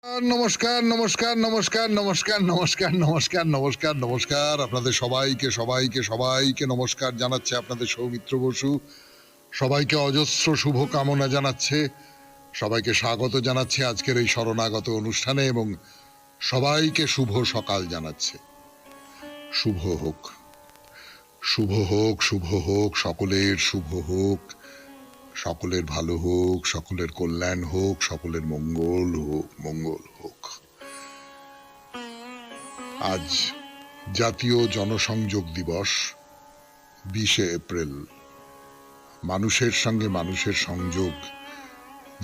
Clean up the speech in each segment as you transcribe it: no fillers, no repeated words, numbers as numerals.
নমস্কার নমস্কার নমস্কার নমস্কার নমস্কার নমস্কার নমস্কার নমস্কার আপনাদের সবাইকে সবাইকে সবাইকে নমস্কার জানাচ্ছে আপনাদের সৌমিত্র বসু। সবাইকে অজস্র শুভ কামনা জানাচ্ছে, সবাইকে স্বাগত জানাচ্ছে আজকের এই শরণাগত অনুষ্ঠানে এবং সবাইকে শুভ সকাল জানাচ্ছে। শুভ হোক, শুভ হোক, শুভ হোক, সকলের শুভ হোক, সকলের ভালো হোক, সকলের কল্যাণ হোক, সকলের মঙ্গল হোক, মঙ্গল হোক। আজ জাতীয় জনসংযোগ দিবস, 20শে এপ্রিল। মানুষের সঙ্গে মানুষের সংযোগ,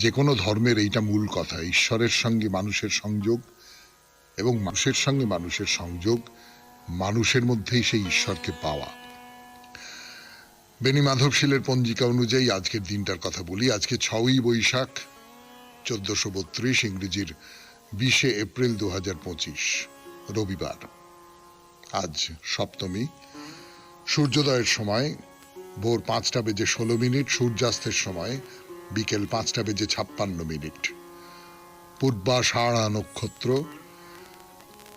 যে কোনো ধর্মের এইটা মূল কথা। ঈশ্বরের সঙ্গে মানুষের সংযোগ এবং মানুষের সঙ্গে মানুষের সংযোগ, মানুষের মধ্যেই সেই ঈশ্বরকে পাওয়া। বেনি মাধবশীলের পঞ্জিকা অনুযায়ী আজকের দিনটার কথা বলি। আজকে 6ই বৈশাখ 1432, ইংরেজির 20শে এপ্রিল 2025, রবিবার। আজ সপ্তমী। সূর্যোদয়ের সময় ভোর 5:16, সূর্যাস্তের সময় বিকেল 5:56। পূর্বাষাঢ়া নক্ষত্র।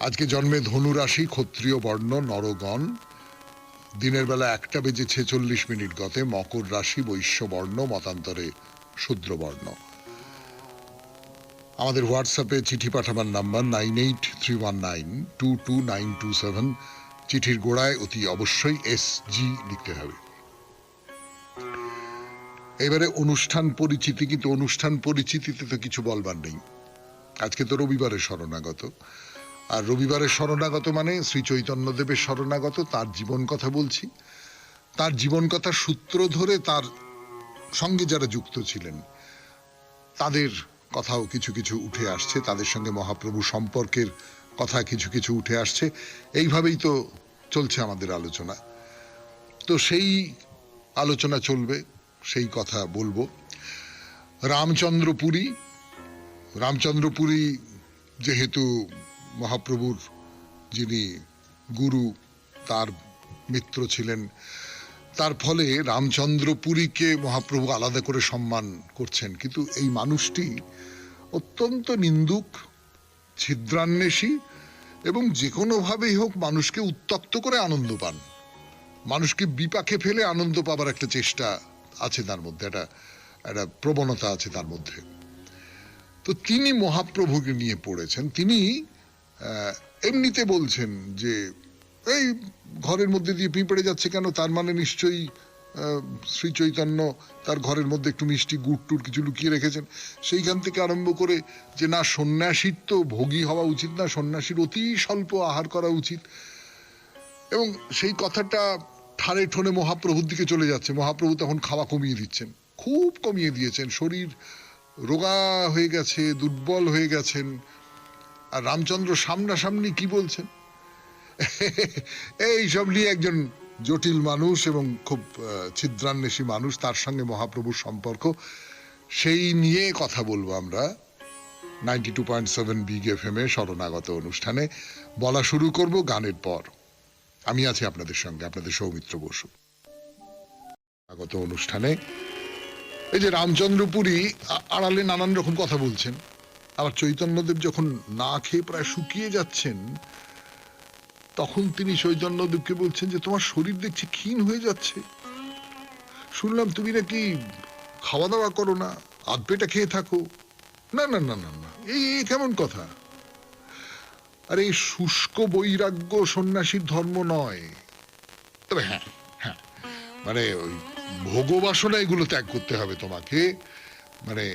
আজকে জন্মে ধনু রাশি, ক্ষত্রিয় বর্ণ, নরগণ। দিনের বেলা 1:46 গতে মকর রাশি, বৈশ্য বর্ণ, মতান্তরে শূদ্র বর্ণ। আমাদের হোয়াটসঅ্যাপে চিঠি পাঠাবার নাম্বার 9831922927। চিঠির গোড়ায় অতি অবশ্যই SG লিখতে হবে। এবারে অনুষ্ঠান পরিচিতি, কিন্তু অনুষ্ঠান পরিচিতিতে তো কিছু বলবার নেই। আজকে তো রবিবারের শরণাগত, আর রবিবারের শরণাগত মানে শ্রী চৈতন্যদেবের শরণাগত। তার জীবন কথা বলছি, তার জীবন কথার সূত্র ধরে তার সঙ্গে যারা যুক্ত ছিলেন তাদের কথাও কিছু কিছু উঠে আসছে, তাদের সঙ্গে মহাপ্রভু সম্পর্কের কথা কিছু কিছু উঠে আসছে। এইভাবেই তো চলছে আমাদের আলোচনা। তো সেই আলোচনা চলবে, সেই কথা বলবো। রামচন্দ্রপুরী যেহেতু মহাপ্রভুর যিনি গুরু, তার মিত্র ছিলেন, তার ফলে রামচন্দ্রপুরীকে মহাপ্রভু আলাদা করে সম্মান করছেন। কিন্তু এই মানুষটি অত্যন্ত নিন্দুক, ছিদ্রান্বেষী এবং যে কোনোভাবেই হোক মানুষকে উত্ত্যক্ত করে আনন্দ পান। মানুষকে বিপাকে ফেলে আনন্দ পাবার একটা চেষ্টা আছে তার মধ্যে, একটা প্রবণতা আছে তার মধ্যে। তো তিনি মহাপ্রভুকে নিয়ে পড়েছেন। তিনি এমনিতে বলছেন যে এই ঘরের মধ্যে দিয়ে পিঁপড়ে যাচ্ছে কেন, তার মানে নিশ্চয়ই শ্রী চৈতন্য তার ঘরের মধ্যে একটু মিষ্টি গুড় টুড় কিছু লুকিয়ে রেখেছেন। সেইখান থেকে আরম্ভ করে যে না, সন্ন্যাসীর তো ভোগী হওয়া উচিত না, সন্ন্যাসীর অতি স্বল্প আহার করা উচিত। এবং সেই কথাটা ঠাড়ে ঠোনে মহাপ্রভুর দিকে চলে যাচ্ছে। মহাপ্রভু তখন খাওয়া কমিয়ে দিচ্ছেন, খুব কমিয়ে দিয়েছেন, শরীর রোগা হয়ে গেছে, দুর্বল হয়ে গেছেন। আর রামচন্দ্র সামনাসামনি কি বলছেন, এই সব নিয়ে একজন জটিল মানুষ এবং খুব ছিদ্রান্বেষী মানুষ, তার সঙ্গে মহাপ্রভুর সম্পর্ক, সেই নিয়ে কথা বলবো আমরা 92.7 বিগ FM এ শরণাগত অনুষ্ঠানে। বলা শুরু করব গানের পর। আমি আছি আপনাদের সঙ্গে, আপনাদের সৌমিত্র বসু। শরণাগত অনুষ্ঠানে এই যে রামচন্দ্রপুরী আড়ালে নানান রকম কথা বলছেন। আবার চৈতন্যদেব যখন না খেয়ে প্রায় শুকিয়ে যাচ্ছেন, তখন তিনি চৈতন্যদেবকে বলছেন যে তোমার শরীর দেখছি ক্ষীণ হয়ে যাচ্ছে, শুনলাম তুমি নাকি খাওয়া দাওয়া করো না, আধ পেটা খেয়ে থাকো। না না না না না, এই কেমন কথা? আরে এই শুষ্ক বৈরাগ্য সন্ন্যাসীর ধর্ম নয়। তবে হ্যাঁ হ্যাঁ, মানে ওই ভোগবাসনা এগুলো ত্যাগ করতে হবে তোমাকে। মানে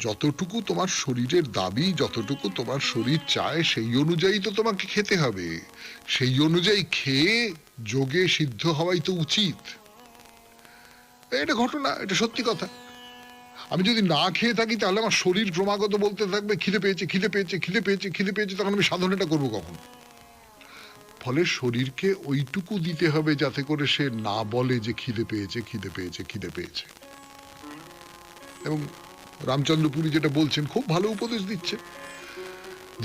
যতটুকু তোমার শরীরের দাবি, যতটুকু তোমার শরীর চায়, সেই অনুযায়ী তো তোমাকে খেতে হবে। সেই অনুযায়ী খেয়ে যোগে সিদ্ধ হওয়াই তো উচিত। এটা ঘটনা, এটা সত্যি কথা। আমি যদি না খেয়ে থাকি তাহলে আমার শরীর ক্রমাগত বলতে থাকবে খিদে পেয়েছে, খিদে পেয়েছে, খিদে পেয়েছে, খিদে পেয়েছে, তখন আমি সাধনাটা করবো কখন? ফলে শরীরকে ওইটুকু দিতে হবে যাতে করে সে না বলে যে খিদে পেয়েছে, খিদে পেয়েছে, খিদে পেয়েছে। এবং রামচন্দ্রপুরী যেটা বলছেন, খুব ভালো উপদেশ দিচ্ছে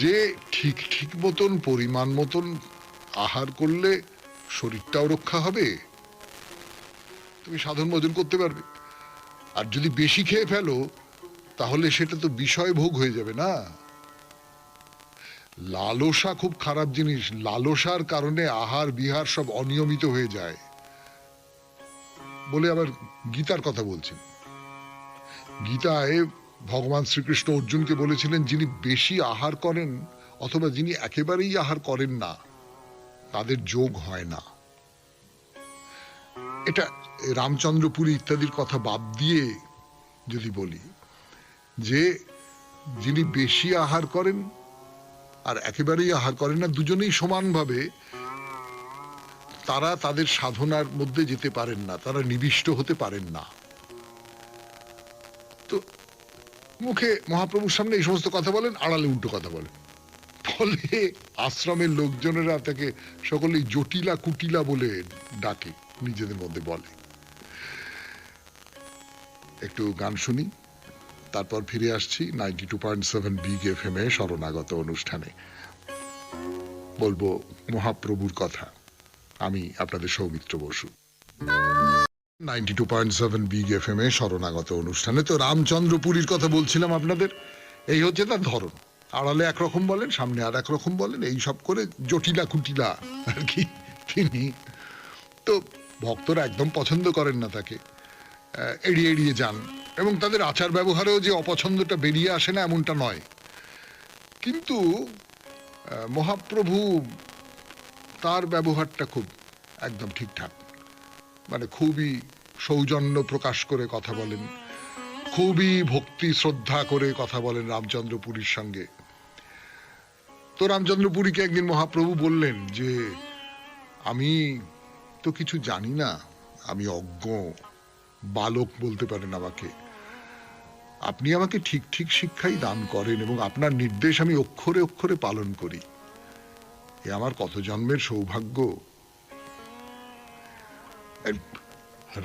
যে ঠিক ঠিক মতন, পরিমাণ মতন আহার করলে শরীরটাও রক্ষা হবে, তুমি সাধন ভজন করতে পারবে। আর যদি বেশি খেয়ে ফেলো তাহলে সেটা তো বিষয় ভোগ হয়ে যাবে না। লালসা খুব খারাপ জিনিস। লালসার কারণে আহার বিহার সব অনিয়মিত হয়ে যায় বলে আবার গীতার কথা বলছেন। গীতায় ভগবান শ্রীকৃষ্ণ অর্জুনকে বলেছিলেন, যিনি বেশি আহার করেন অথবা যিনি একেবারেই আহার করেন না তাদের যোগ হয় না। এটা রামচন্দ্রপুরী ইত্যাদির কথা বাদ দিয়ে যদি বলি, যে যিনি বেশি আহার করেন আর একেবারেই আহার করেন না, দুজনেই সমানভাবে তারা তাদের সাধনার মধ্যে যেতে পারেন না, তারা নিবিষ্ট হতে পারেন না। তো মুখে মহাপ্রভুর সামনে এই সমস্ত কথা বলেন, আড়ালে উল্টো কথা বলেন। ফলে আশ্রমের লোকজনেরা তাকে সকলেই জটিলা কুটিলা বলে ডাকে, নিজেদের মধ্যে বলে। একটু গান শুনি, তারপর ফিরে আসছি 92.7 বিগ এফএম এ শরণাগত অনুষ্ঠানে। বলবো মহাপ্রভুর কথা। আমি আপনাদের সৌমিত্র বসু। 92.7 বিগ এফএম এ শরণাগত অনুষ্ঠানে। তো রামচন্দ্রপুরীর কথা বলছিলাম আপনাদের। এই হচ্ছে তার ধরন, আড়ালে একরকম বলেন, সামনে আর একরকম বলেন, এই সব করে জটিলা কুটিলা আর কি তিনি। তো ভক্তরা একদম পছন্দ করেন না তাকে, এড়িয়ে এড়িয়ে যান, এবং তাদের আচার ব্যবহারেও যে অপছন্দটা বেরিয়ে আসে না এমনটা নয়। কিন্তু মহাপ্রভু তার ব্যবহারটা খুব একদম ঠিকঠাক, মানে খুবই সৌজন্য প্রকাশ করে কথা বলেন, খুবই ভক্তি শ্রদ্ধা করে কথা বলেন রামচন্দ্রপুরীর সঙ্গে। তো রামচন্দ্রপুরীকে একদিন মহাপ্রভু বললেন যে, আমি তো কিছু জানি না, আমি অজ্ঞ, বালক বলতে পারেন আমাকে, আপনি আমাকে ঠিক ঠিক শিক্ষাই দান করেন এবং আপনার নির্দেশ আমি অক্ষরে অক্ষরে পালন করি। এ আমার কত জন্মের সৌভাগ্য।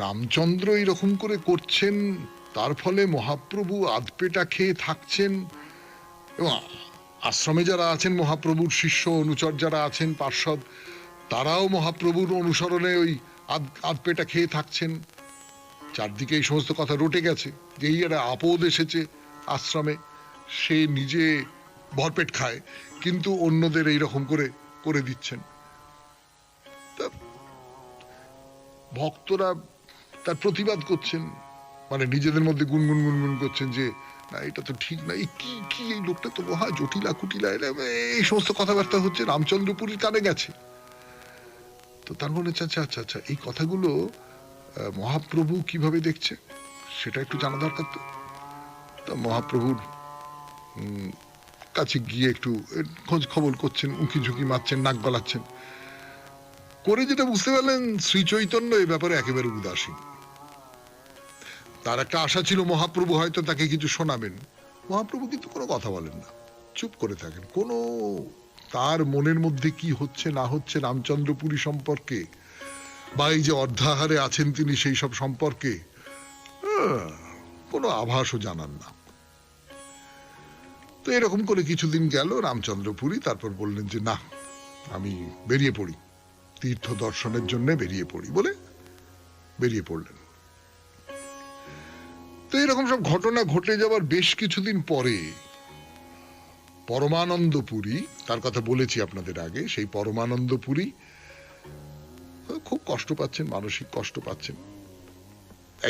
রামচন্দ্র এরকম করে করছেন, তার ফলে মহাপ্রভু আধপেটা খেয়ে থাকছেন, এবং আশ্রমে যারা আছেন মহাপ্রভুর শিষ্য অনুচর যারা আছেন পার্ষদ, তারাও মহাপ্রভুর অনুসরণে ওই আধপেটা খেয়ে থাকছেন। চারদিকে এই সমস্ত কথা রটে গেছে যে এই একটা আপদ এসেছে আশ্রমে, সে নিজে ভরপেট খায় কিন্তু অন্যদের এইরকম করে করে দিচ্ছেন। ভক্তরা তার প্রতিবাদ করছেন, মানে নিজেদের মধ্যে গুনগুন গুনগুন করছেন যে না, এটা তো ঠিক না, এই কি কি এই লোকটা তো মহা জটিলা কুটিলা, এই সমস্ত কথাবার্তা হচ্ছে, রামচন্দ্রপুরীর কানে গেছে। তো তার মনে হচ্ছে আচ্ছা আচ্ছা আচ্ছা, এই কথাগুলো মহাপ্রভু কিভাবে দেখছে সেটা একটু জানা দরকার। তো মহাপ্রভুর কাছে গিয়ে একটু খোঁজ খবর করছেন, উঁকি ঝুঁকি মারছেন, নাক গলাচ্ছেন করে, যেটা বুঝতে পারলেন শ্রী চৈতন্য এই ব্যাপারে একেবারে উদাসীন। তার একটা আশা ছিল মহাপ্রভু হয়তো তাকে কিছু শোনাবেন, মহাপ্রভু কিন্তু কোনো কথা বলেন না, চুপ করে থাকেন। কোনো তার মনের মধ্যে কি হচ্ছে না হচ্ছে রামচন্দ্রপুরী সম্পর্কে, বা এই যে অর্ধাহারে আছেন তিনি সেই সব সম্পর্কে কোনো আভাসও জানান না। তো এরকম করে কিছুদিন গেল রামচন্দ্রপুরী, তারপর বললেন যে না, আমি বেরিয়ে পড়ি, তীর্থ দর্শনের জন্য বেরিয়ে পড়ি বলে বেরিয়ে পড়লেন। তো এরকম সব ঘটনা ঘটে যাবার বেশ কিছুদিন পরে পরমানন্দপুরী, তার কথা বলেছি আপনাদের আগে, সেই পরমানন্দপুরী খুব কষ্ট পাচ্ছেন, মানসিক কষ্ট পাচ্ছেন।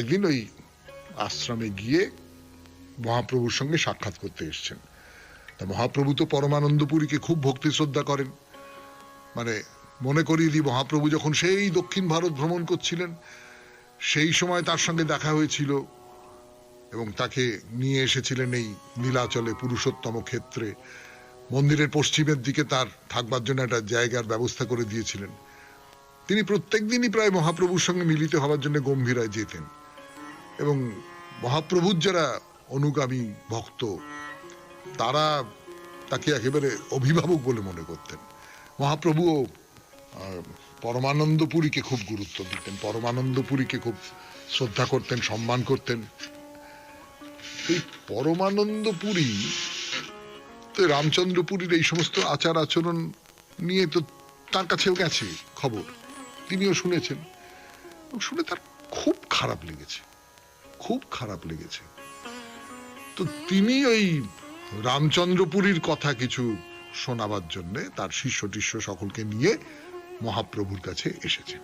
একদিন ওই আশ্রমে গিয়ে মহাপ্রভুর সঙ্গে সাক্ষাৎ করতে এসছেন। তা মহাপ্রভু তো পরমানন্দপুরীকে খুব ভক্তি শ্রদ্ধা করেন, মানে মনে করিয়ে দিই, মহাপ্রভু যখন সেই দক্ষিণ ভারত ভ্রমণ করছিলেন সেই সময় তার সঙ্গে দেখা হয়েছিল এবং তাকে নিয়ে এসেছিলেন এই নীলাচলে পুরুষোত্তম ক্ষেত্রে, মন্দিরের পশ্চিমের দিকে তার থাকবার জন্য একটা জায়গার ব্যবস্থা করে দিয়েছিলেন। তিনি প্রত্যেক দিনই প্রায় মহাপ্রভুর সঙ্গে মিলিত হওয়ার জন্য গম্ভীরায় যেতেন, এবং মহাপ্রভুর যারা অনুগামী ভক্ত তারা তাকে একেবারে অভিভাবক বলে মনে করতেন। মহাপ্রভুও পরমানন্দপুরীকে খুব গুরুত্ব দিতেন, পরমানন্দপুরীকে খুব শ্রদ্ধা করতেন, সম্মান করতেন। এই পরমানন্দপুরী তো রামচন্দ্রপুরীর এই সমস্ত আচার আচরণ নিয়ে তো তার কাছেও গেছে খবর, তিনিও শুনেছেন, শুনে তার খুব খারাপ লেগেছে, খুব খারাপ লেগেছে। তো তিনি ওই রামচন্দ্রপুরীর কথা কিছু শোনাবার জন্য তার শিষ্য টিষ্য সকলকে নিয়ে মহাপ্রভুর কাছে এসেছেন।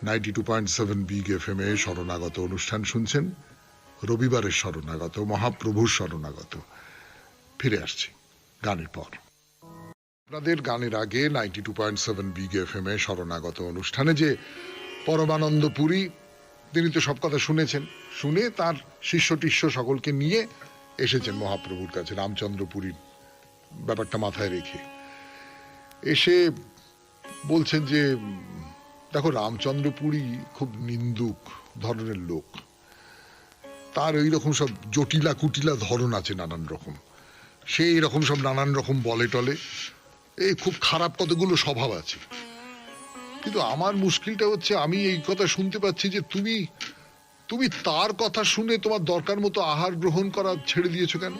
92.7 বিগ এফএম এ শরণাগত অনুষ্ঠান শুনছেন। রবিবারের শরণাগত, মহাপ্রভুর শরণাগত। ফিরে আসছি গানের পর। আপনাদের গানের আগে 92.7 বিগ এফএম এ শরণাগত অনুষ্ঠানে যে পরমানন্দ পুরী, তিনি তো সব কথা শুনেছেন, শুনে তার শিষ্য টিষ্য সকলকে নিয়ে এসেছেন মহাপ্রভুর কাছে রামচন্দ্রপুরীর ব্যাপারটা মাথায় রেখে। এসে বলছেন যে দেখো, রামচন্দ্রপুরী খুব নিন্দুক ধরনের লোক, তার ওই রকম সব জটিলা কুটিলা ধরন আছে নানান রকম, সে এরকম সব নানান রকম বলে টলে, এই খুব খারাপ কতগুলো স্বভাব আছে। কিন্তু আমার মুশকিলটা হচ্ছে, আমি এই কথা শুনতে পাচ্ছি যে তুমি তার কথা শুনে তোমার দরকার মতো আহার গ্রহণ করা ছেড়ে দিয়েছো কেন?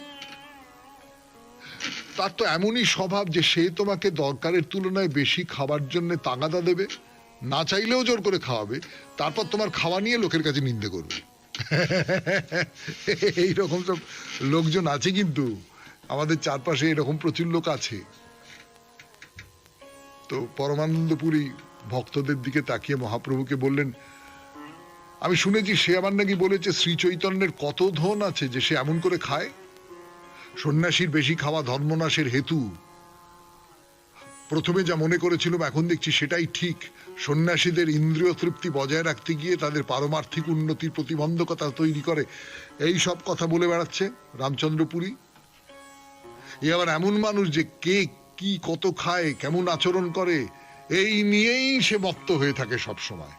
তার তো এমনই স্বভাব যে সে তোমাকে দরকারের তুলনায় বেশি খাবার জন্য তাগাদা দেবে, না চাইলেও জোর করে খাওয়াবে, তারপর তোমার খাওয়া নিয়ে লোকের কাছে নিন্দে করবে। এইরকম সব লোকজন আছে, কিন্তু আমাদের চারপাশে এরকম প্রচুর লোক আছে। তো পরমানন্দপুরী ভক্তদের দিকে তাকিয়ে মহাপ্রভুকে বললেন, আমি শুনেছি সে আমার নাকি বলেছে শ্রী চৈতন্যের কত ধন আছে যে সে এমন করে খায়। সন্ন্যাসীর বেশি খাওয়া ধর্মনাশের হেতু। প্রথমে যা মনে করেছিলাম এখন দেখছি সেটাই ঠিক। সন্ন্যাসীদের ইন্দ্রিয় তৃপ্তি বজায় রাখতে গিয়ে তাদের পারমার্থিক উন্নতির প্রতিবন্ধকতা তৈরি করে, এই সব কথা বলে বেড়াচ্ছে রামচন্দ্রপুরী। এ আবার এমন মানুষ যে কে কি কত খায়, কেমন আচরণ করে, এই নিয়েই সে মত্ত হয়ে থাকে সব সময়।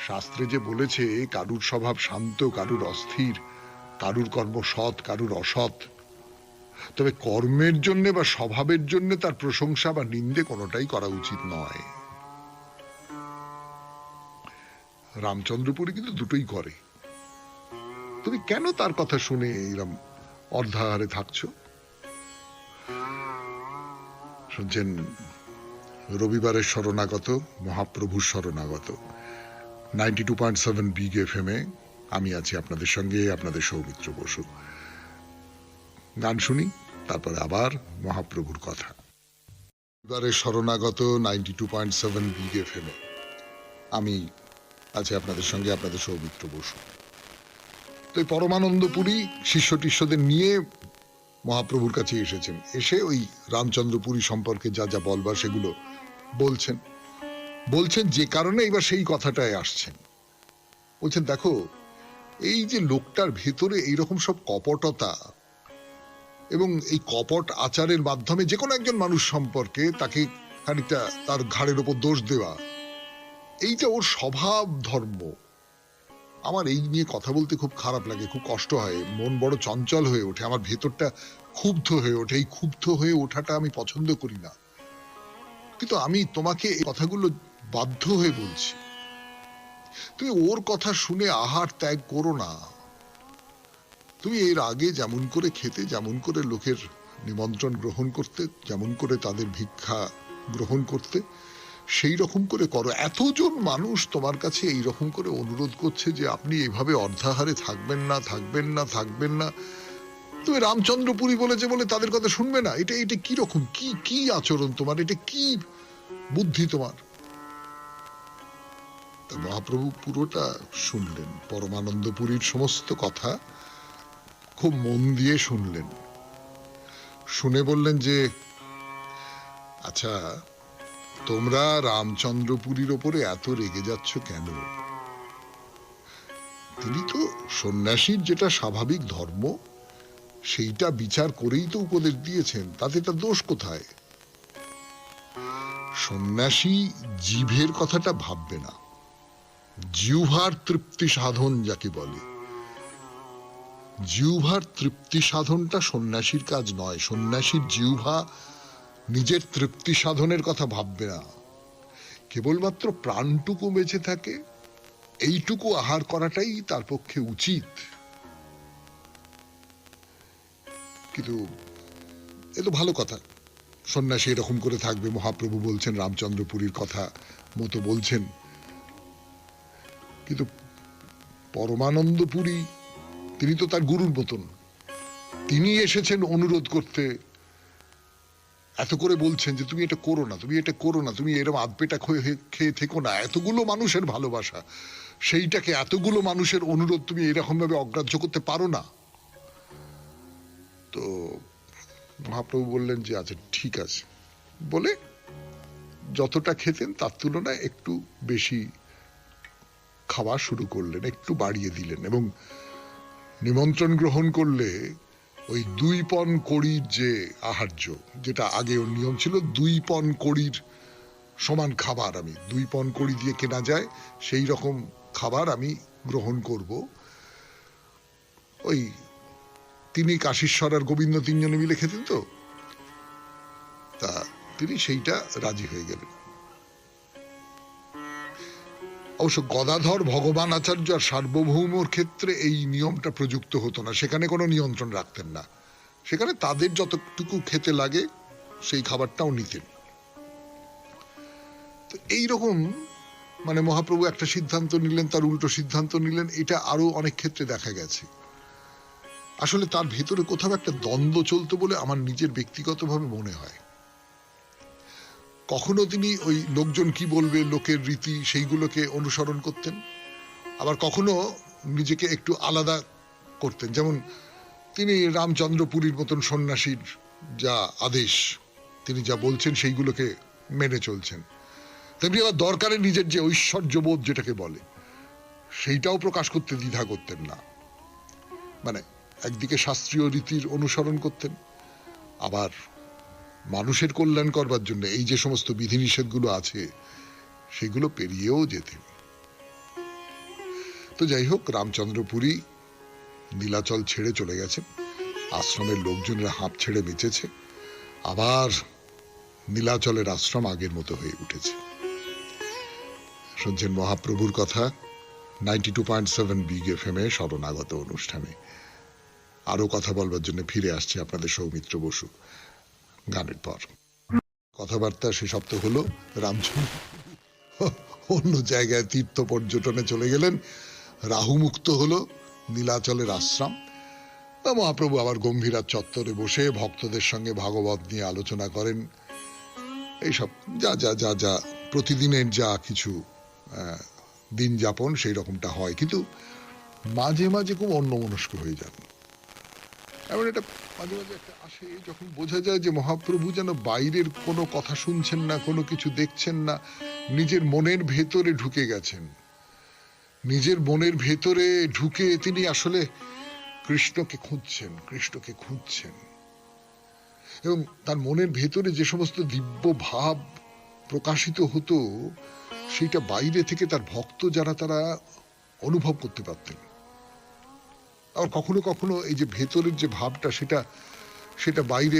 শাস্ত্রে যে বলেছে কারুর স্বভাব শান্ত, কারুর অস্থির, কারুর কর্ম সৎ, কারুর অসৎ, তবে কর্মের জন্য বা স্বভাবের জন্য তার প্রশংসা বা নিন্দে কোনোটাই করা উচিত নয়। রামচন্দ্রপুরী কিন্তু দুটোই করে। তুমি কেন তার কথা শুনে এরকম অর্ধাহারে থাকছো? শুনছেন রবিবারের শরণাগত, মহাপ্রভুর শরণাগত 92.7 বিগ এফএম এ। আমি আছি আপনাদের সঙ্গে, আপনাদের সৌমিত্র বসু। গান শুনি, তারপরে আবার মহাপ্রভুর কথা। রবিবারের শরণাগত 92.7 বিগ এফএম এ আমি আছি আপনাদের সঙ্গে, আপনাদের সৌমিত্র বসু। তো এই পরমানন্দপুরী শিষ্য টিষ্যদের নিয়ে মহাপ্রভুর কাছে এসেছেন। এসে ওই রামচন্দ্রপুরী সম্পর্কে যা যা বলবার সেগুলো বলছেন যে কারণে এবার সেই কথাটায় আসছেন। বলছেন দেখো, এই যে লোকটার ভেতরে এইরকম সব কপটতা এবং এই কপট আচারের মাধ্যমে যে কোনো একজন মানুষ সম্পর্কে তাকে খানিকটা তার ঘাড়ের ওপর দোষ দেওয়া, এইটা ওর স্বভাব ধর্ম। আমার এই নিয়ে কথা বলতে খুব খারাপ লাগে, খুব কষ্ট হয়, মন বড় চঞ্চল হয়ে ওঠে, আমার ভেতরটা ক্ষুব্ধ হয়ে ওঠে। এই ক্ষুব্ধ হয়ে ওঠাটা আমি পছন্দ করি না, কিন্তু আমি তোমাকে এই কথাগুলো বাধ্য হয়ে বলছি। তুমি ওর কথা শুনে আহার ত্যাগ করো না। তুমি এর আগে যেমন করে খেতে, যেমন করে লোকের নিমন্ত্রণ গ্রহণ করতে, যেমন করে তাদের ভিক্ষা গ্রহণ করতে, সেই রকম করে করো। এতজন মানুষ তোমার কাছে এই রকম করে অনুরোধ করছে যে আপনি এইভাবে অর্ধাহারে থাকবেন না, থাকবেন না, থাকবেন না। তুমি রামচন্দ্রপুরী বলেছে বলে তাদের কথা শুনবে না? এটা কি রকম, কি আচরণ তোমার? এটা কি বুদ্ধি তোমার? মহাপ্রভু পুরোটা শুনলেন, পরমানন্দপুরীর সমস্ত কথা খুব মন দিয়ে শুনলেন। শুনে বললেন যে আচ্ছা, তোমরা রামচন্দ্রপুরীর ওপরে এত রেগে যাচ্ছ কেন? তিনি তো সন্ন্যাসীর যেটা স্বাভাবিক ধর্ম সেইটা বিচার করেই তো উপদেশ দিয়েছেন, তাতে তার দোষ কোথায়? সন্ন্যাসী জিভের কথাটা ভাববে না, জিহ্বার তৃপ্তি সাধন যাকে বলে, জিহ্বার তৃপ্তি সাধনটা সন্ন্যাসীর কাজ নয়। সন্ন্যাসীর জিহ্বা নিজের তৃপ্তি সাধনের কথা ভাববে না, কেবলমাত্র প্রাণটুকু বেঁচে থাকে এইটুকু আহার করাটাই তার পক্ষে উচিত। কিন্তু এ তো ভালো কথা, সন্ন্যাসী এরকম করে থাকবে, মহাপ্রভু বলছেন, রামচন্দ্রপুরীর কথা মতো বলছেন। কিন্তু পরমানন্দপুরী তিনি তো তার গুরুর মতন, তিনি এসেছেন অনুরোধ করতে, এত করে বলছেন যে তুমি এটা করো না, তুমি এটা করো না, তুমি এরকম আধপেটা খেয়ে থেকো না, এতগুলো মানুষের ভালোবাসা, সেইটাকে এতগুলো মানুষের অনুরোধ তুমি এরকম ভাবে অগ্রাহ্য করতে পারো না। তো মহাপ্রভু বললেন যে আচ্ছা ঠিক আছে, বলে যতটা খেতেন তার তুলনায় একটু বেশি খাওয়া শুরু করলেন, একটু বাড়িয়ে দিলেন, এবং নিমন্ত্রণ গ্রহণ করলে ওই 2 পণ কড়ির যে আহার্য, যেটা আগে ওর নিয়ম ছিল 2 পণ কড়ির সমান খাবার আমি 2 পণ কড়ি দিয়ে কেনা যায় সেই রকম খাবার আমি গ্রহণ করব, ওই তিনি কাশীশ্বর আর গোবিন্দ 3 জনে মিলে খেতেন, তো তা তিনি সেইটা রাজি হয়ে গেলেন। অবশ্য গদাধর ভগবান আচার্য আর সার্বভৌমর ক্ষেত্রে এই নিয়মটা প্রযুক্ত হতো না, সেখানে কোনো নিয়ন্ত্রণ রাখতেন না, সেখানে তাদের যতটুকু খেতে লাগে সেই খাবারটাও নিতেন। তো এইরকম মানে মহাপ্রভু একটা সিদ্ধান্ত নিলেন, তার উল্টো সিদ্ধান্ত নিলেন, এটা আরো অনেক ক্ষেত্রে দেখা গেছে। আসলে তার ভেতরে কোথাও একটা দ্বন্দ্ব চলতো বলে আমার নিজের ব্যক্তিগতভাবে মনে হয়। কখনো তিনি ওই লোকজন কি বলবে, লোকের রীতি, সেইগুলোকে অনুসরণ করতেন, আবার কখনো নিজেকে একটু আলাদা করতেন, যেমন তিনি রামচন্দ্রপুরীর মতন সন্ন্যাসীর যা আদেশ, তিনি যা বলছেন সেইগুলোকে মেনে চলছেন, তেমনি আবার দরকারে নিজের যে ঐশ্বর্যবোধ যেটাকে বলে সেইটাও প্রকাশ করতে দ্বিধা করতেন না। মানে একদিকে শাস্ত্রীয় রীতির অনুসরণ করতেন, আবার মানুষের কল্যাণ করবার জন্য এই যে সমস্ত বিধিনিষেধগুলো আছে সেগুলো পেরিয়েও যেতেন। তো যাই হোক, রামচন্দ্রপুরী নীলাচল ছেড়ে চলে গেছেন, আশ্রমের লোকজনরা হাঁপ ছেড়ে বেঁচেছে, আবার নীলাচলের আশ্রম আগের মতো হয়ে উঠেছে। শুনছেন মহাপ্রভুর কথা 92.7 বিগ এফএম এ শরণাগত অনুষ্ঠানে। আরো কথা বলবার জন্য ফিরে আসছে আপনাদের সৌমিত্র বসু গানের পর। কথাবার্তা সে সপ্তাহ হলো রামচন্দ্র অন্য জায়গায় তীর্থ পর্যটনে চলে গেলেন, রাহু মুক্ত হলো নীলাচলের আশ্রম। মহাপ্রভু আবার গম্ভীরার চত্বরে বসে ভক্তদের সঙ্গে ভাগবত নিয়ে আলোচনা করেন, এইসব যা যা যা যা প্রতিদিনের যা কিছু দিন যাপন সেই রকমটা হয়, কিন্তু মাঝে মাঝে খুব অন্যমনস্ক হয়ে যান। এমন এটা মাঝে মাঝে একটা আসে যখন বোঝা যায় যে মহাপ্রভু যেন বাইরের কোনো কথা শুনছেন না, কোনো কিছু দেখছেন না, নিজের মনের ভেতরে ঢুকে গেছেন, নিজের মনের ভেতরে ঢুকে তিনি আসলে কৃষ্ণকে খুঁজছেন, এবং তার মনের ভেতরে যে সমস্ত দিব্য ভাব প্রকাশিত হতো সেটা বাইরে থেকে তার ভক্ত যারা তারা অনুভব করতে পারতেন। আর কখনো কখনো এই যে ভেতরের যে ভাবটা সেটা বাইরে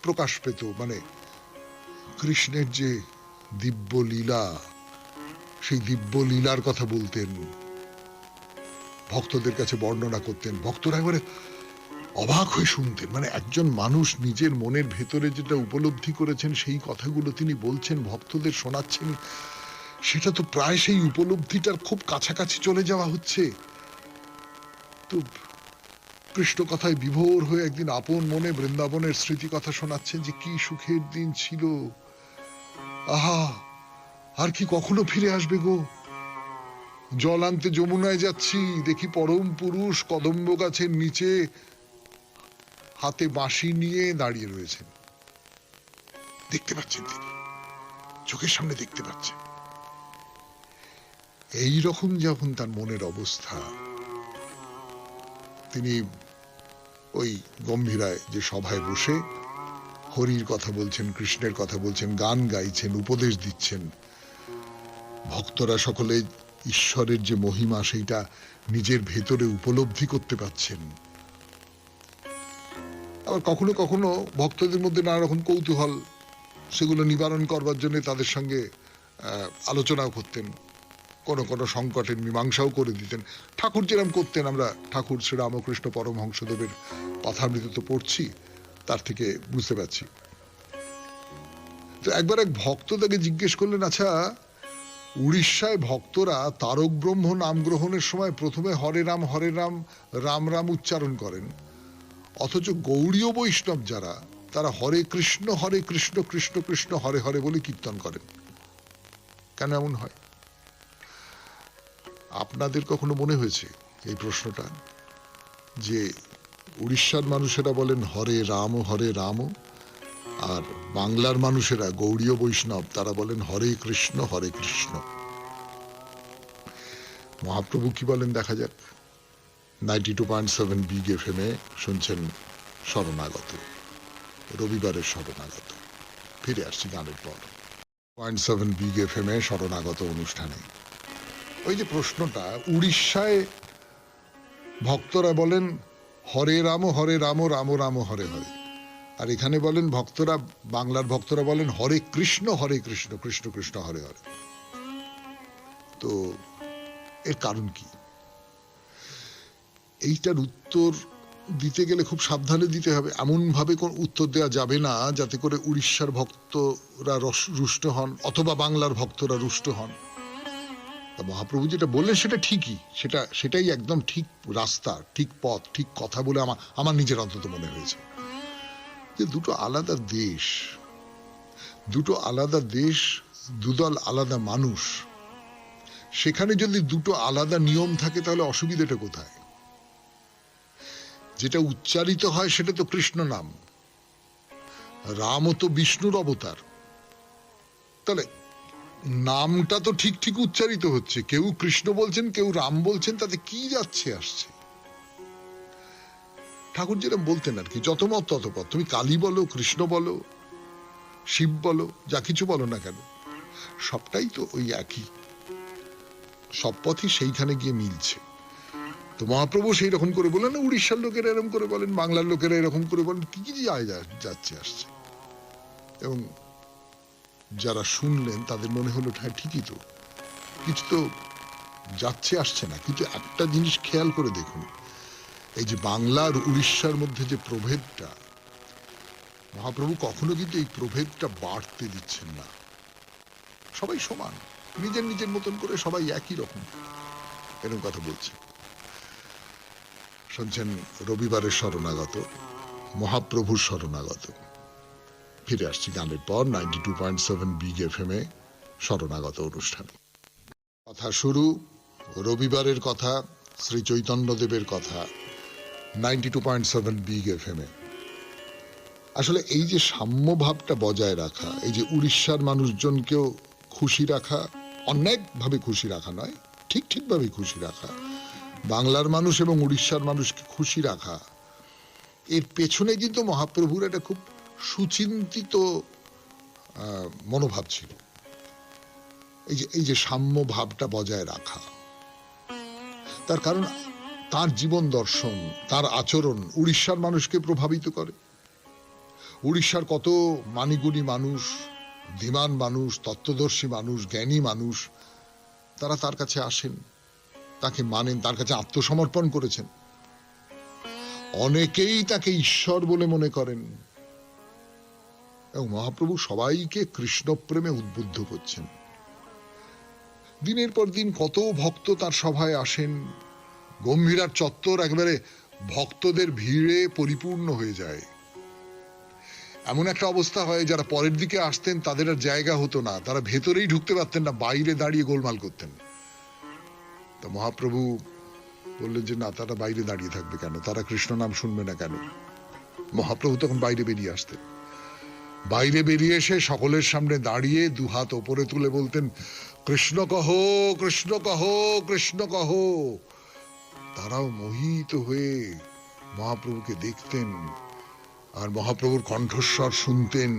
প্রকাশ পেত, মানে কৃষ্ণের যে দিব্য লীলা, সেই দিব্য লীলার কথা বলতেন, ভক্তদের কাছে বর্ণনা করতেন, ভক্তরা এবারে অবাক হয়ে শুনতেন। মানে একজন মানুষ নিজের মনের ভেতরে যেটা উপলব্ধি করেছেন সেই কথাগুলো তিনি বলছেন, ভক্তদের শোনাচ্ছেন, সেটা তো প্রায় সেই উপলব্ধিটার খুব কাছাকাছি চলে যাওয়া হচ্ছে। তো কৃষ্ণ কথায় বিভোর হয়ে একদিন আপন মনে বৃন্দাবনের স্মৃতি কথা শোনাচ্ছেন যে কি সুখের দিন ছিল, আহা আর কি কখনো ফিরে আসবে গো, জল আনতে যমুনায় যাচ্ছি, দেখি পরম পুরুষ কদম্ব গাছের নিচে হাতে বাঁশি নিয়ে দাঁড়িয়ে রয়েছেন, দেখতে পাচ্ছেন, তিনি চোখের সামনে দেখতে পাচ্ছেন। এই রকম যখন তার মনের অবস্থা, তিনি ওই গম্ভীরায় যে সভায় বসে হরির কথা বলছেন, কৃষ্ণের কথা বলছেন, গান গাইছেন, উপদেশ দিচ্ছেন, ভক্তরা সকলে ঈশ্বরের যে মহিমা সেইটা নিজের ভেতরে উপলব্ধি করতে পারছেন। আবার কখনো কখনো ভক্তদের মধ্যে নানা রকম কৌতূহল, সেগুলো নিবারণ করবার জন্য তাদের সঙ্গে আলোচনাও করতেন, কোনো কোনো সংকটের মীমাংসাও করে দিতেন, ঠাকুর যেরকম করতেন। আমরা ঠাকুর শ্রী রামকৃষ্ণ পরমহংসদেবের কথামৃত তো পড়ছি, তার থেকে বুঝতে পারছি। তো একবার এক ভক্ত তাকে জিজ্ঞেস করলেন, আচ্ছা উড়িষ্যায় ভক্তরা তারক ব্রহ্ম নাম গ্রহণের সময় প্রথমে হরে রাম রাম রাম উচ্চারণ করেন, অথচ গৌড়ীয় বৈষ্ণব যারা, তারা হরে কৃষ্ণ কৃষ্ণ কৃষ্ণ হরে হরে বলে কীর্তন করেন। কেন এমন হয়? আপনাদের কখনো মনে হয়েছে এই প্রশ্নটা, যে উড়িষ্যার মানুষেরা বলেন হরে রাম আর বাংলার মানুষেরা, গৌড়ীয় বৈষ্ণব, তারা বলেন হরে কৃষ্ণ কৃষ্ণ? মহাপ্রভু কি বলেন দেখা যাক। 92.7 বিগ এফএম এ শুনছেন শরণাগত, রবিবারের শরণাগত। ফিরে আসছি গানের পর 0.7 বিগ এফএম এ শরণাগত অনুষ্ঠানে। ওই যে প্রশ্নটা, উড়িষ্যায় ভক্তরা বলেন হরে রাম রাম রাম হরে হরে, আর এখানে বলেন ভক্তরা, বাংলার ভক্তরা বলেন হরে কৃষ্ণ কৃষ্ণ কৃষ্ণ হরে হরে। তো এর কারণ কি? এইটার উত্তর দিতে গেলে খুব সাবধানে দিতে হবে। এমন ভাবে কোন উত্তর দেওয়া যাবে না যাতে করে উড়িষ্যার ভক্তরা রুষ্ট হন অথবা বাংলার ভক্তরা রুষ্ট হন। মহাপ্রভু যেটা বললেন সেটা ঠিকই, সেটাই একদম ঠিক রাস্তা, ঠিক পথ, ঠিক কথা বলে আমার নিজের অন্তত মনে হয়েছে। যে দুটো আলাদা দেশ, দুদল আলাদা মানুষ, সেখানে যদি দুটো আলাদা নিয়ম থাকে তাহলে অসুবিধাটা কোথায়? যেটা উচ্চারিত হয় সেটা তো কৃষ্ণ নাম, রামও তো বিষ্ণুর অবতার। তাহলে নামটা তো ঠিক ঠিক উচ্চারিত হচ্ছে, কেউ কৃষ্ণ বলছেন কেউ রাম বলছেন, তাতে কি যাচ্ছে আসছে? ঠাকুর যেরকম বলতেন আর কি, যত মত তত পথ। তুমি কালী বলো, কৃষ্ণ বলো, শিব বলো, যা কিছু বলো না কেন, সবটাই তো ওই একই, সব পথই সেইখানে গিয়ে মিলছে। তো মহাপ্রভু সেই রকম করে বলেন, উড়িষ্যার লোকেরা এরকম করে বলেন, বাংলার লোকেরা এরকম করে বলেন, কি কি যাচ্ছে আসছে। এবং যারা শুনলেন তাদের মনে হলো হ্যাঁ ঠিকই তো, কিছু তো যাচ্ছে আসছে না। কিন্তু একটা জিনিস খেয়াল করে দেখুন, এই যে বাংলা আর উড়িষ্যার মধ্যে যে প্রভেদটা, মহাপ্রভু কখনো কিন্তু এই প্রভেদটা বাড়তে দিচ্ছেন না। সবাই সমান, নিজের নিজের মতন করে সবাই একই রকম, এরকম কথা বলছে। শুনছেন রবিবারের শরণাগত, মহাপ্রভুর শরণাগত। ফিরে আসছি গানের পর 92.7 বিগ এফএম এ শরণাগত অনুষ্ঠানে। কথা শুরু, রবিবারের কথা, শ্রী চৈতন্যদেবের কথা, 92.7 বিগ এফএম এ। আসলে এই যে সাম্যভাবটা বজায় রাখা, এই যে উড়িষ্যার মানুষজনকেও খুশি রাখা, অন্যায়ভাবে খুশি রাখা নয়, ঠিকভাবে খুশি রাখা, বাংলার মানুষ এবং উড়িষ্যার মানুষকে খুশি রাখা, এর পেছনে কিন্তু মহাপ্রভুর একটা খুব সুচিন্তিত মনোভাব ছিল। এই যে সাম্য ভাবটা বজায় রাখা, তার কারণ তার জীবন দর্শন, তার আচরণ উড়িষ্যার মানুষকে প্রভাবিত করে। উড়িষ্যার কত মানিগুণী মানুষ, ধীমান মানুষ, তত্ত্বদর্শী মানুষ, জ্ঞানী মানুষ, তারা তার কাছে আসেন, তাকে মানেন, তার কাছে আত্মসমর্পণ করেছেন। অনেকেই তাকে ঈশ্বর বলে মনে করেন, এবং মহাপ্রভু সবাইকে কৃষ্ণ প্রেমে উদ্বুদ্ধ করছেন। দিনের পর দিন কত ভক্ত তার সভায় আসেন, গম্ভীরার চত্বর একেবারে ভক্তদের ভিড়ে পরিপূর্ণ হয়ে যায়। এমন একটা অবস্থা হয়, যারা পরের দিকে আসতেন তাদের আর জায়গা হতো না, তারা ভেতরেই ঢুকতে পারতেন না, বাইরে দাঁড়িয়ে গোলমাল করতেন। তো মহাপ্রভু বললেন যে না, তারা বাইরে দাঁড়িয়ে থাকবে কেন, তারা কৃষ্ণ নাম শুনবে না কেন? মহাপ্রভু তখন বাইরে বেরিয়ে আসতেন, বাইরে বেরিয়ে এসে সকলের সামনে দাঁড়িয়ে দুহাত ওপরে তুলে বলতেন, কৃষ্ণ কহো কৃষ্ণ কহো কৃষ্ণ কহো। তারাও মোহিত হয়ে মহাপ্রভুকে দেখতেন আর মহাপ্রভুর কণ্ঠস্বর শুনতেন,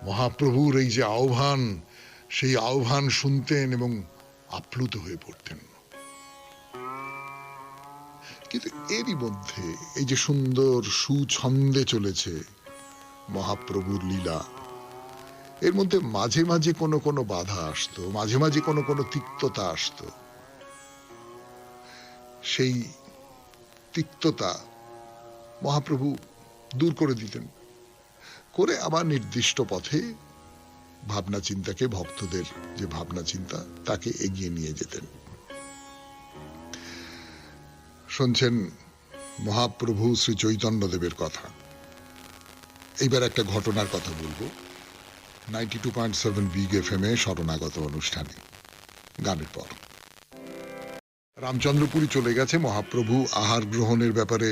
মহাপ্রভুর এই যে আহ্বান, সেই আহ্বান শুনতেন এবং আপ্লুত হয়ে পড়তেন। কিন্তু এরই মধ্যে এই যে সুন্দর সুছন্দে চলেছে মহাপ্রভুর লীলা, এর মধ্যে মাঝে মাঝে কোনো কোনো বাধা আসতো, মাঝে মাঝে কোনো কোনো তিক্ততা আসতো। সেই তিক্ততা মহাপ্রভু দূর করে দিতেন, করে আবার নির্দিষ্ট পথে ভাবনা চিন্তাকে, ভক্তদের যে ভাবনা চিন্তা তাকে এগিয়ে নিয়ে যেতেন। শুনছেন মহাপ্রভু শ্রী চৈতন্যদেবের কথা। এইবার একটা ঘটনার কথা বলবো। 92.7 বিগ এফএম এ শরণাগত অনুষ্ঠানে গানের পর রামচন্দ্রপুরী চলে গেছে। মহাপ্রভু আহার গ্রহণের ব্যাপারে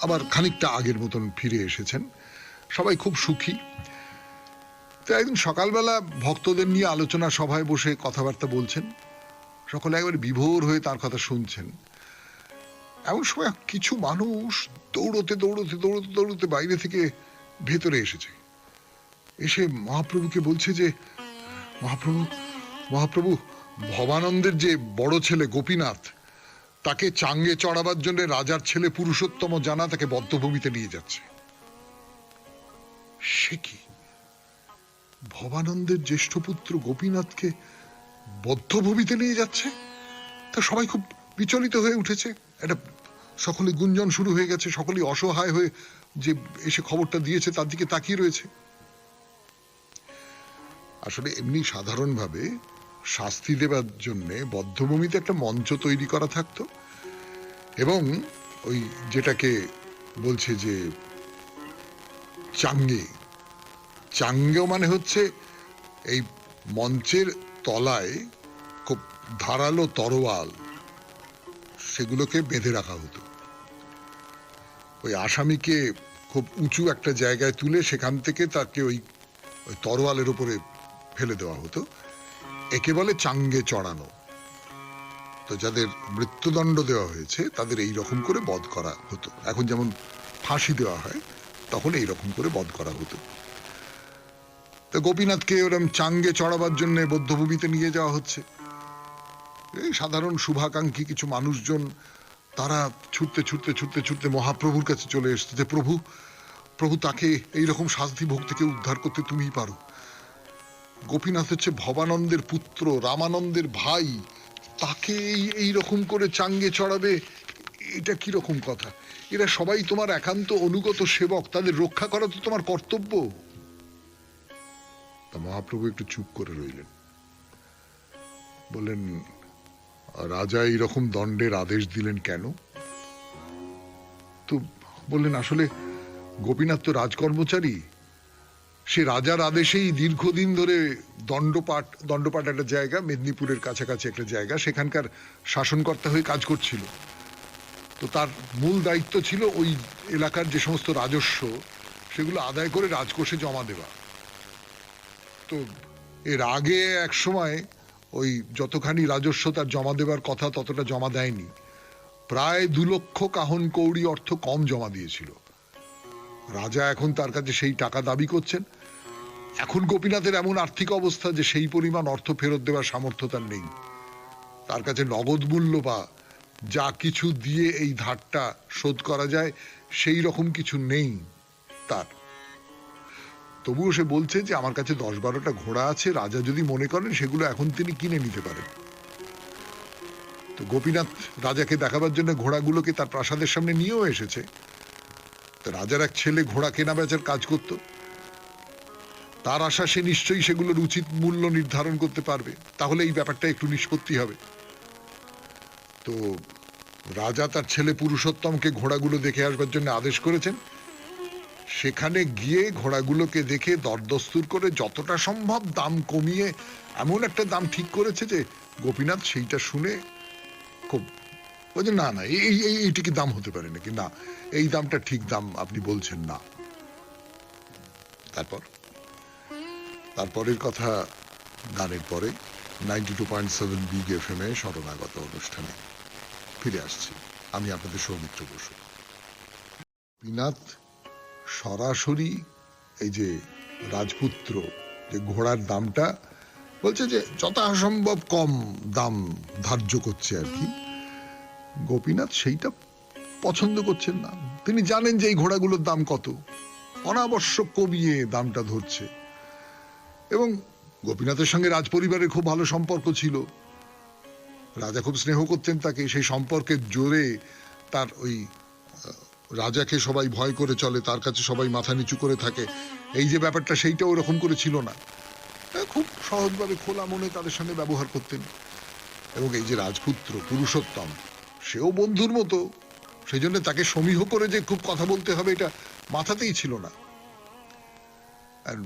আবার খানিকটা আগের মতন ফিরে এসেছেন। সবাই খুব সুখী। তো একদিন সকালবেলা ভক্তদের নিয়ে আলোচনা সভায় বসে কথাবার্তা বলছেন। সকলে একবারে বিভোর হয়ে তার কথা শুনছেন। এমন সময় কিছু মানুষ দৌড়তে দৌড়তে দৌড়তে দৌড়তে বাইরে থেকে ভেতরে এসেছে। এসে মহাপ্রভুকে বলছে যে, মহাপ্রভু ভবানন্দের যে বড় ছেলে গোপীনাথ, তাকে চাঙ্গে চড়াবার জন্য রাজার ছেলে পুরুষোত্তম জানা তাকে বদ্ধভূমিতে নিয়ে যাচ্ছে। সে কি? ভবানন্দের জ্যেষ্ঠ পুত্র গোপীনাথকে বদ্ধভূমিতে নিয়ে যাচ্ছে? তা সবাই খুব বিচলিত হয়ে উঠেছে। একটা সকলে গুঞ্জন শুরু হয়ে গেছে। সকলেই অসহায় হয়ে যে এসে খবরটা দিয়েছে তার দিকে তাকিয়ে রয়েছে। আসলে এমনি সাধারণভাবে শাস্তি দেবার জন্য বদ্ধভূমিতে একটা মঞ্চ তৈরি করা থাকতো, এবং ওই যেটাকে বলছে যে চাঙ্গে মানে হচ্ছে এই মঞ্চের তলায় খুব ধারালো তরোয়াল, সেগুলোকে বেঁধে রাখা হতো। ওই আসামিকে খুব উঁচু একটা জায়গায় তুলে সেখান থেকে তাকে ওই তরোয়ালের উপরে ফেলে দেওয়া হতো। একে বলে চাঙ্গে চড়ানো। তো যাদের মৃত্যুদণ্ড দেওয়া হয়েছে তাদের এই রকম করে বধ করা হতো। এখন যেমন ফাঁসি দেওয়া হয়, তখন এই রকম করে বধ করা হতো। তো গোপীনাথকে ওরকম চাঙ্গে চড়াবার জন্য বদ্ধভূমিতে নিয়ে যাওয়া হচ্ছে। এই সাধারণ শুভাকাঙ্ক্ষী কিছু মানুষজন তারা ছুটতে ছুটতে ছুটতে ছুটতে মহাপ্রভুর কাছে চলে এসছে যে, প্রভু তাকে এইরকম শাস্তি ভোগ থেকে উদ্ধার করতে তুমিই পারো। গোপীনাথ হচ্ছে ভবানন্দের পুত্র, রামানন্দের ভাই, তাকে এই রকম করে চাঙ্গে চড়াবে, এটা কি রকম কথা? এরা সবাই তোমার একান্ত অনুগত সেবক, তাদের রক্ষা করা তো তোমার কর্তব্য। তা মহাপ্রভু একটু চুপ করে রইলেন। বললেন, রাজা এইরকম দণ্ডের আদেশ দিলেন কেন? তো বললেন, আসলে গোপীনাথ তো রাজকর্মচারী। সে রাজার আদেশেই দীর্ঘদিন ধরে দণ্ডপাট একটা জায়গা, মেদিনীপুরের কাছাকাছি একটা জায়গা, সেখানকার শাসনকর্তা হয়ে কাজ করছিল। তো তার মূল দায়িত্ব ছিল ওই এলাকার যে সমস্ত রাজস্ব সেগুলো আদায় করে রাজকোষে জমা দেওয়া। তো এর আগে এক সময় ওই যতখানি রাজস্ব তার জমা দেবার কথা ততটা জমা দেয়নি। প্রায় 2 লক্ষ কাহন কৌড়ি অর্থ কম জমা দিয়েছিল। রাজা এখন তার কাছে সেই টাকা দাবি করছেন। এখন গোপীনাথের এমন আর্থিক অবস্থা যে সেই পরিমাণ অর্থ ফেরত দেওয়ার সামর্থ্য তার নেই। তার কাছে নগদ মূল্য বা যা কিছু দিয়ে এই ধারটা শোধ করা যায় সেই রকম কিছু নেই তার। তবুও সে বলছে যে, আমার কাছে 10-12টা ঘোড়া আছে, রাজা যদি মনে করেন সেগুলো এখন তিনি কিনে নিতে পারেন। তো গোপীনাথ রাজাকে দেখাবার জন্য ঘোড়াগুলোকে তার প্রাসাদের সামনে নিয়েও এসেছে। তো রাজার এক ছেলে ঘোড়া কেনা বেচার কাজ করত, তার আশা সে নিশ্চয়ই সেগুলোর উচিত মূল্য নির্ধারণ করতে পারবে, তাহলে এই ব্যাপারটা একটু নিষ্পত্তি হবে। তো রাজা তার ছেলে পুরুষোত্তমকে ঘোড়াগুলো দেখে আসবার জন্য আদেশ করেছেন। সেখানে গিয়ে ঘোড়াগুলোকে দেখে দরদস্তুর করে যতটা সম্ভব দাম কমিয়ে এমন একটা দাম ঠিক করেছে যে গোপীনাথ সেইটা শুনে খুব বলছে, না এইটিকে দাম হতে পারে নাকি, না এই দামটা ঠিক দাম আপনি বলছেন না। তারপরের কথা গানের পরে 92.7 বিগ এফএম এ শরণাগত অনুষ্ঠানে ফিরে আসছি। আমি আপনাদের সৌমিত্র বসু। গোপীনাথ সরাসরি এই যে রাজপুত্র যে ঘোড়ার দামটা বলছে যে যথাসম্ভব কম দাম ধার্য করছে আর কি, গোপীনাথ সেইটা পছন্দ করছেন না। তিনি জানেন যে এই ঘোড়াগুলোর দাম কত, অনাবশ্যক কমিয়ে দামটা ধরছে। এবং গোপীনাথের সঙ্গে রাজপরিবারের খুব ভালো সম্পর্ক ছিল, রাজা খুব স্নেহ করতেন তাকে। সেই সম্পর্কের জোরে তার ওই রাজাকে সবাই ভয় করে চলে, তার কাছে সবাই মাথা নিচু করে থাকে, এই যে ব্যাপারটা সেইটা ওরকম করে ছিল না। খুব সহজভাবে খোলা মনে তাদের সঙ্গে ব্যবহার করতেন। এবং এই যে রাজপুত্র পুরুষোত্তম, সেও বন্ধুর মতো, সেই জন্য তাকে সমীহ করে যে খুব কথা বলতে হবে এটা মাথাতেই ছিল না। আর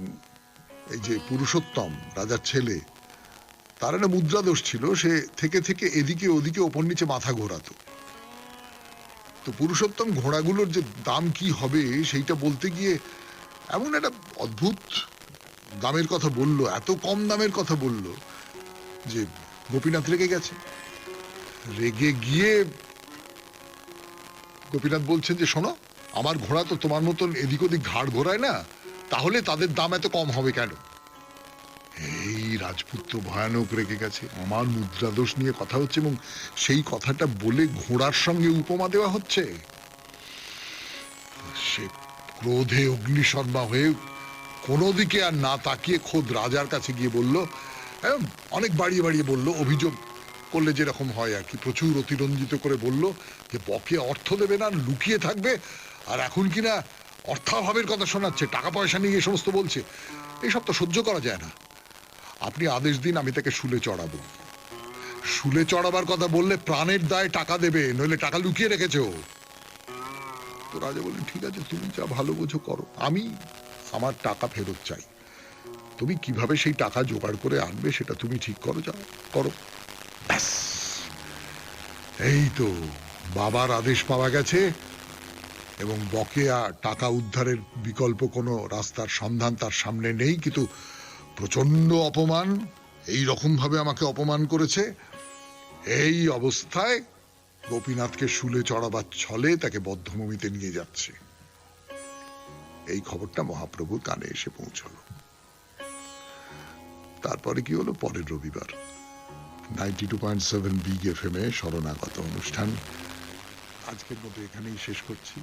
এই যে পুরুষোত্তম রাজার ছেলে, তার একটা মুদ্রা দোষ ছিল, সে থেকে থেকে এদিকে ওদিকে ওপর নিচে মাথা ঘোরাতো। তো পুরুষোত্তম ঘোড়াগুলোর যে দাম কি হবে সেইটা বলতে গিয়ে এমন একটা অদ্ভুত দামের কথা বলল, এত কম দামের কথা বলল যে গোপীনাথ রেগে গেছে। রেগে গিয়ে গোপীনাথ বলছেন যে শোনো, আমার ঘোড়া তো তোমার মতন এদিক ওদিক ঘাড় ঘোরায় না, তাহলে তাদের দাম এত কম হবে কেন? এই রাজপুত্র ভয়ানক রেগে গেছে, আমার মুদ্রা দোষ নিয়ে কথা হচ্ছে এবং সেই কথাটা বলে ঘোড়ার সঙ্গে উপমা দেওয়া হচ্ছে। সে ক্রোধে অগ্নিশর্মা হয়ে কোনো দিকে আর না তাকিয়ে খোদ রাজার কাছে গিয়ে বলল, অনেক বাড়িয়ে বাড়িয়ে বলল, অভিযোগ করলে যেরকম হয় আর কি, প্রচুর অতিরঞ্জিত করে বলল যে বকে অর্থ দেবে না, লুকিয়ে থাকবে, আর এখন কিনা অর্থাভাবের কথা শোনাচ্ছে, টাকা পয়সা নিয়ে এই সমস্ত বলছে। এইসব তো সহ্য করা যায় না। আপনি আদেশ দিন, আমি তাকে শুলে চড়াবো। শুলে চড়াবার কথা বললে প্রাণের দায়ে টাকা দেবে, নইলে টাকা লুকিয়ে রেখেছে ও। তো রাজা বললেন, ঠিক আছে, তুমি যা ভালো বোঝো করো, আমি আমার টাকা ফেরত চাই। তুমি কিভাবে সেই টাকা জোগাড় করে আনবে সেটা তুমি ঠিক করো, যাও করো। ব্যাস, এই তো বাবার আদেশ পাওয়া গেছে এবং বকেয়া টাকা উদ্ধারের বিকল্প কোনো রাস্তার সন্ধান তার সামনে নেই। কিন্তু প্রচন্ড অপমান, এই রকম ভাবে আমাকে অপমান করেছে, এই অবস্থায় গোপীনাথকে শুলে চড়াবার ছলে তাকে বদ্ধভূমিতে নিয়ে যাচ্ছে। এই খবরটা মহাপ্রভুর কানে এসে পৌঁছলো। তারপরে কি হলো? পরের রবিবার 92.7 বিগ এফএম এ শরণাগত অনুষ্ঠান আজকের মতো এখানেই শেষ করছি।